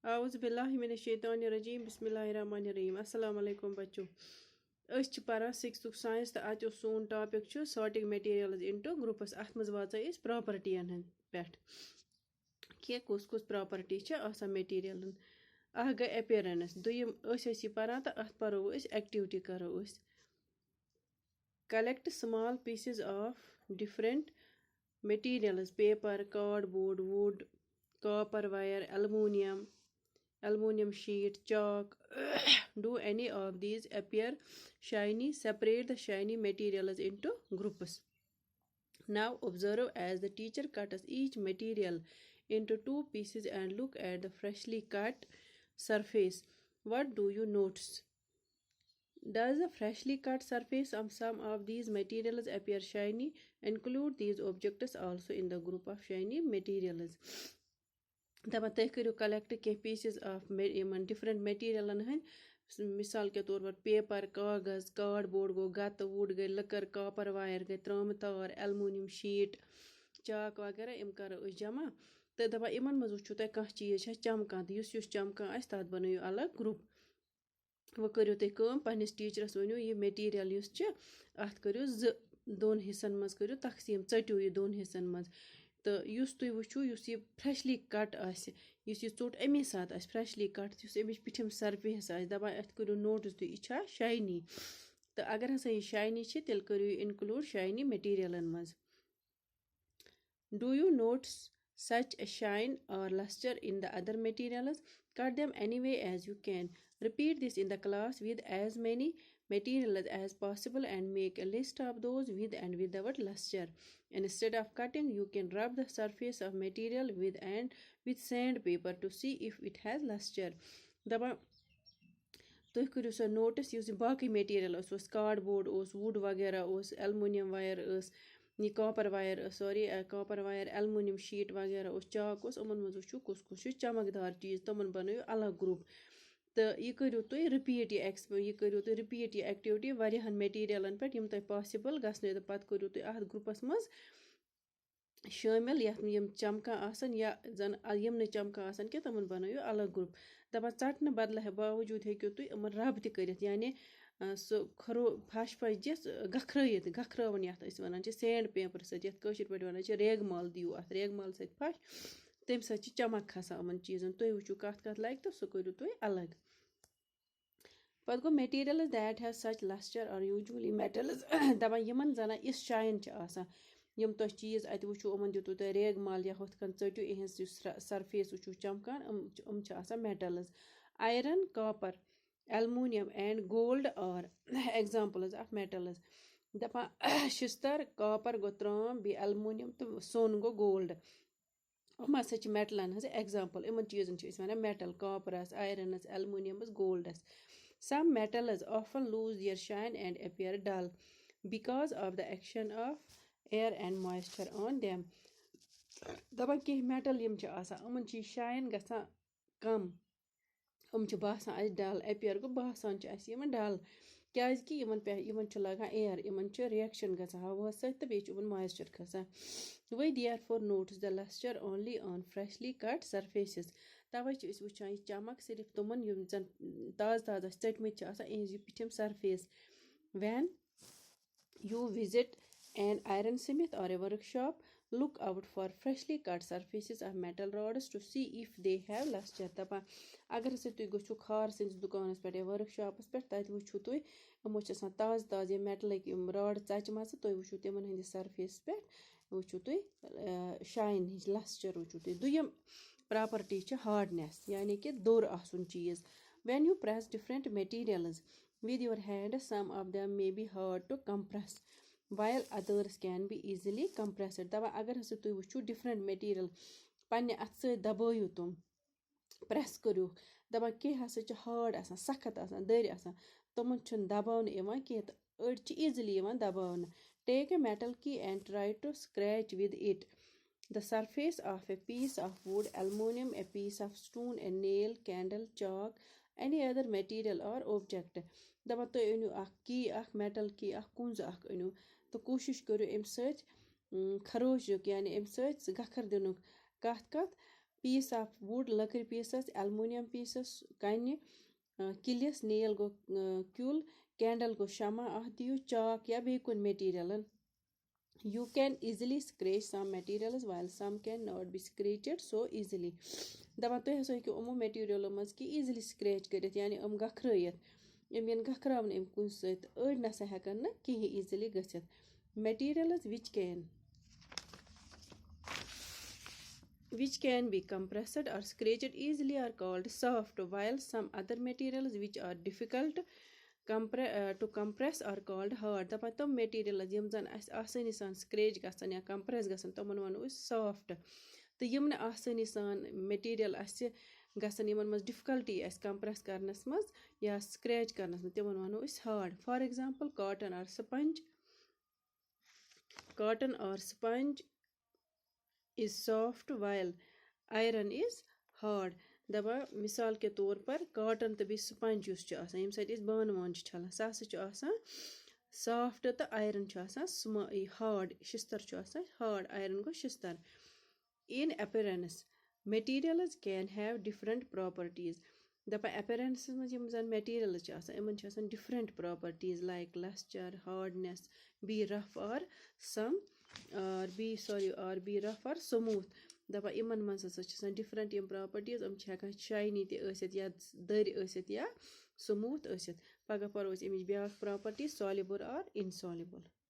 आउज़ बिल्लाहि मिनश शैतानिर रजीम बिस्मिल्लाहिर रहमानिर रहीम अस्सलाम वालेकुम बच्चों अस च पढ़ान 6th साइंस तो अत सोन टॉपिक छु सॉर्टिंग मटेरियल्स इनटू ग्रुप्स अत मज वाचा इस प्रॉपर्टीयन पे कि कुस कुस प्रॉपर्टी छ आसान मटेरियलन अह गई अपीयरेंस दुयम अस पढ़ान तो अत पढ़ो एक्टिविटी करो collect small pieces of different materials paper cardboard wood copper wire aluminum sheet chalk do any of these appear shiny separate the shiny materials into groups now observe as the teacher cuts each material into two pieces and look at the freshly cut surface what do you notice does the freshly cut surface of some of these materials appear shiny? Include these objects also in the group of shiny materials. दपन तुम करो collect कह pieces of different मटेरियलन हंद मिसाल के तौर पर paper कागज cardboard गो गत would गई लकर कॉपर वायर गई त्रम तार एलुमिनियम शीट चाक वगैरह इम करो जमा तो दपा इमन मज वो तुम कह चीज चमकान तो चमकान आस तथ बनू अलग ग्रुप वो करो तुम पन्निस टीचरस वनो यह मटेरियल अत करो दोन हिस्सन मज करो तकसीम चटो यह दोन हिस्सन मज तो तुम वो यह फ्रेशली कट यह चोट अमे सात फ्रेशली कट अमिच पिठम सरफेस दपान अत करो नोटिस तुम यह शाइनी तो अगर हसा यह शाइनी तेल करो इनक्लूड शाइनी मटेरियलन मज do you notes such a shine or luster in the other materials cut them any way as you can repeat this in the class with as many materials as possible and make a list of those with and without luster instead of cutting you can rub the surface of material with sandpaper to see if it has luster दबा तुम करो सो notice बाकी material cardboard would वगैरह aluminium wire यह copper wire sorry copper wire aluminium sheet वगैरह चाक उमन मज वो कुस कुस चमकदार चीज तमन बनो अलग ग्रुप तो यह करो तुम रिपीट यह करो तुम रिपीट यह एक्टिविटी वारियाहन मटेरियलन पे यम तुम पॉसिबल गसने तो पत करो तुम अत ग्रुपस मज शामिल यम चमकान आसन या जन यम न चमकान आसन के तमन बनो अलग ग्रुप दपान चटन बदल बावजूद हेकु तुम यमन रब त करित यानी सो खरो फश फश दिस गखरवन यथ वन सैंड पेपर सत पे वन रेग माल दियो अत रेग माल सत फश तम सत चमक खसान यमन चीजन तुम वो कत कत लगे तो सह करो तुम अलग पत गो materials that have such luster और यूजुअली मेटल्स दपान यमन जन इस शाइन यम तुम चीज अत वो यमन दितु तुम रेग माल या हुत कन चटो इहस सरफेस वो चमकान metals iron copper aluminium and gold और एग्जाम्पल्स ऑफ मेटल्स दपान शिस्तर कॉपर गो त्रम बे एलुमिनियम तो सोन गो गोल्ड हम हसा मेटलन हज एग्जाम्पल इन चीजन वन मेटल कॉपरस आयरनस एलुमिनियमस गोल्डस some metals often lose their shine and appear dull because of the action of air and moisture on them दपन कह मेटल यम यमन शाइन गसान कम बासान डल अपीयर गो बासान यमन डल क्या कि यमन लगान एयर यमन रिएक्शन गसान हवा सत बे मॉइस्चर खसान वही therefore notes the luster only on freshly cut surfaces तवे वुचान यह चमक सिर्फ तुमन यम जन ताज ताज चटमित इहज पिठम surface when you visit an ironsmith or a workshop look out for freshly cut surfaces of metal rods to see if they have luster दपान अगर हसा तुम गो खार सन्स दुकानस पे या वर्कशॉपस पे तत वो तुम यमो ताज ताज मेटल रॉड चचम तुम वो तिमन हंदिस सरफेस पे वो तुम शाइन हिज लस्टर वो तुम दुयम प्रॉपर्टी हार्डनेस यानी कि दोर आसन चीज when you press different materials with your hand some of them may be hard to compress while others can be easily compressed दवा अगर हसा तुम वो different material पन्ने अथ सत दबायु तुम प्रेस करू दपान कह हसा हार्ड आसान सख्त आसान दर आसान तमन छुन दबावन इवान कह तो अड़ easily इवान दबावन take a metal key and try to scratch with it the surface of a piece of wood aluminum a piece of stone a nail candle chalk any other material or object दपा तुम अनु की metal की कुंज अनु तो कोशिश करो अम सत खरोच यानी अम सत गखर दिन कत कत piece of wood لٔکٕر pieces aluminium pieces کنہِ کِلِس nail گوٚو کیُل candle گوٚو شمع اَتھ دِیِو chalk یا بیٚیہِ کُنہِ material you can easily scratch some materials while some can not be scratched so easily دپان تُہۍ ہسا ہیٚکِو یِمو میٹیٖریلو منٛز کہِ easily scratch کٔرِتھ یعنی گکھرٲیِتھ یِم یِن گکھراونہٕ اَمہِ کُنہِ سۭتۍ أڑۍ نسا ہٮ۪کن نہٕ کِہیٖنۍ easily گٔژھِتھ materials which can be compressed or scratched easily are called soft while some other materials which are difficult to compress are called hard دپان تِم materials یِم زن اَسہِ آسٲنی سان scratch گژھن یا compress گژھن تِمن وَنو أسۍ soft تہٕ یِم نہٕ آسٲنی سان material اَسہِ گژھن یِمن منٛز difficulty اَسہِ compress کرنس منٛز یا scratch کرنس منٛز تِمن وَنو أسۍ hard for example cotton or sponge is soft while iron is hard دپان مِثال کے طور پر کاٹن تہٕ بیٚیہِ سپنج یُس چھُ آسان ییٚمہِ سۭتۍ أسۍ بانہٕ وانہٕ چھِ چھلان سُہ ہسا چھُ آسان سافٹ تہٕ آیرن چھُ آسان ہارڈ شِستر چھُ آسان ہارڈ آیرن گوٚو شِستر in appearance materials can have different properties دپان appearance منٛز یِم زن materials چھِ آسان یِمن چھِ آسان different properties like luster hardness be rough or rough or smooth دپان یِمن منٛز ہسا چھِ آسان different یِم properties یِم چھِ ہٮ۪کان shiny تہِ ٲسِتھ یا دٔرۍ ٲسِتھ یا smooth ٲسِتھ پگاہ پرو أسۍ اَمِچ بیٛاکھ property soluble or insoluble